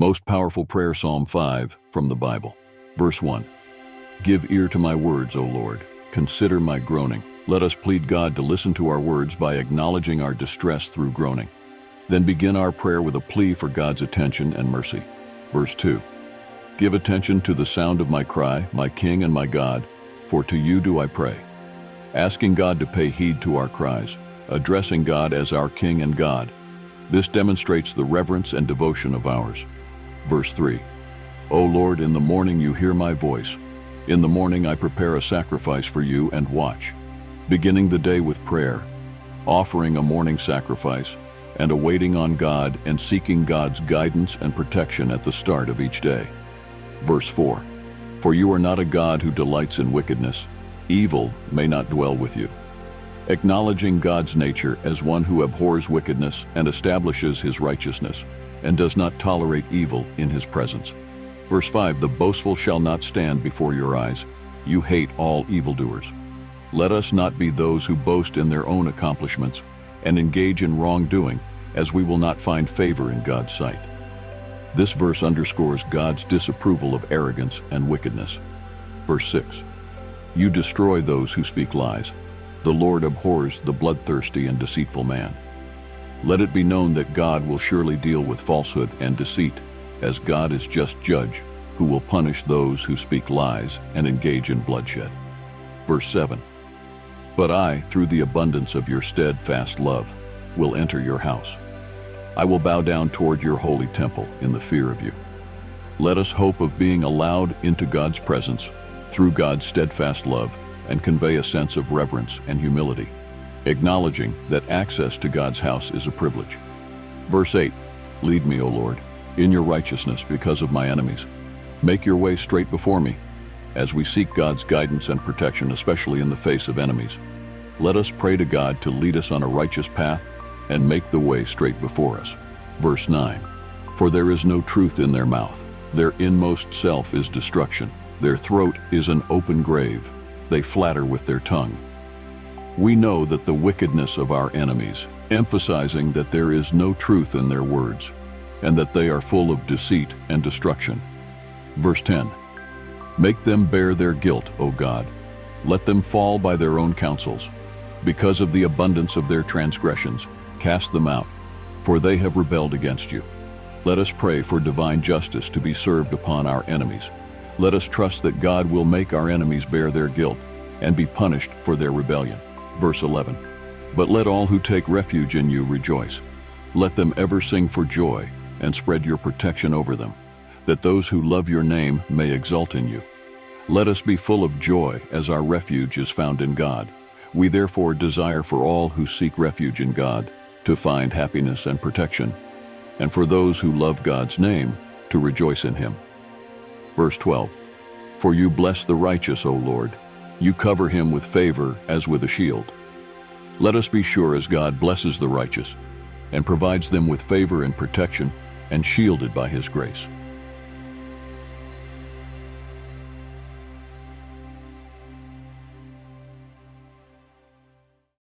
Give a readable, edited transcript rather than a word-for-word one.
Most powerful prayer, Psalm 5 from the Bible. Verse 1. Give ear to my words, O Lord. Consider my groaning. Let us plead God to listen to our words by acknowledging our distress through groaning. Then begin our prayer with a plea for God's attention and mercy. Verse 2. Give attention to the sound of my cry, my King and my God, for to you do I pray. Asking God to pay heed to our cries, addressing God as our King and God. This demonstrates the reverence and devotion of ours. Verse 3. O Lord, in the morning you hear my voice. In the morning I prepare a sacrifice for you and watch, beginning the day with prayer, offering a morning sacrifice, and awaiting on God and seeking God's guidance and protection at the start of each day. Verse 4. For you are not a God who delights in wickedness. Evil may not dwell with you. Acknowledging God's nature as one who abhors wickedness and establishes his righteousness, and does not tolerate evil in his presence. Verse 5, the boastful shall not stand before your eyes. You hate all evildoers. Let us not be those who boast in their own accomplishments and engage in wrongdoing, as we will not find favor in God's sight. This verse underscores God's disapproval of arrogance and wickedness. Verse 6, you destroy those who speak lies. The Lord abhors the bloodthirsty and deceitful man. Let it be known that God will surely deal with falsehood and deceit, as God is just judge, who will punish those who speak lies and engage in bloodshed. Verse 7. But I, through the abundance of your steadfast love, will enter your house. I will bow down toward your holy temple in the fear of you. Let us hope of being allowed into God's presence through God's steadfast love and convey a sense of reverence and humility, acknowledging that access to God's house is a privilege. Verse 8, lead me, O Lord, in your righteousness because of my enemies. Make your way straight before me. As we seek God's guidance and protection, especially in the face of enemies, let us pray to God to lead us on a righteous path and make the way straight before us. Verse 9, for there is no truth in their mouth. Their inmost self is destruction. Their throat is an open grave. They flatter with their tongue. We know that the wickedness of our enemies, emphasizing that there is no truth in their words, and that they are full of deceit and destruction. Verse 10, make them bear their guilt, O God. Let them fall by their own counsels. Because of the abundance of their transgressions, cast them out, for they have rebelled against you. Let us pray for divine justice to be served upon our enemies. Let us trust that God will make our enemies bear their guilt and be punished for their rebellion. Verse 11, but let all who take refuge in you rejoice. Let them ever sing for joy and spread your protection over them, that those who love your name may exult in you. Let us be full of joy as our refuge is found in God. We therefore desire for all who seek refuge in God to find happiness and protection, and for those who love God's name to rejoice in him. Verse 12, for you bless the righteous, O Lord. You cover him with favor as with a shield. Let us be sure as God blesses the righteous and provides them with favor and protection and shielded by his grace.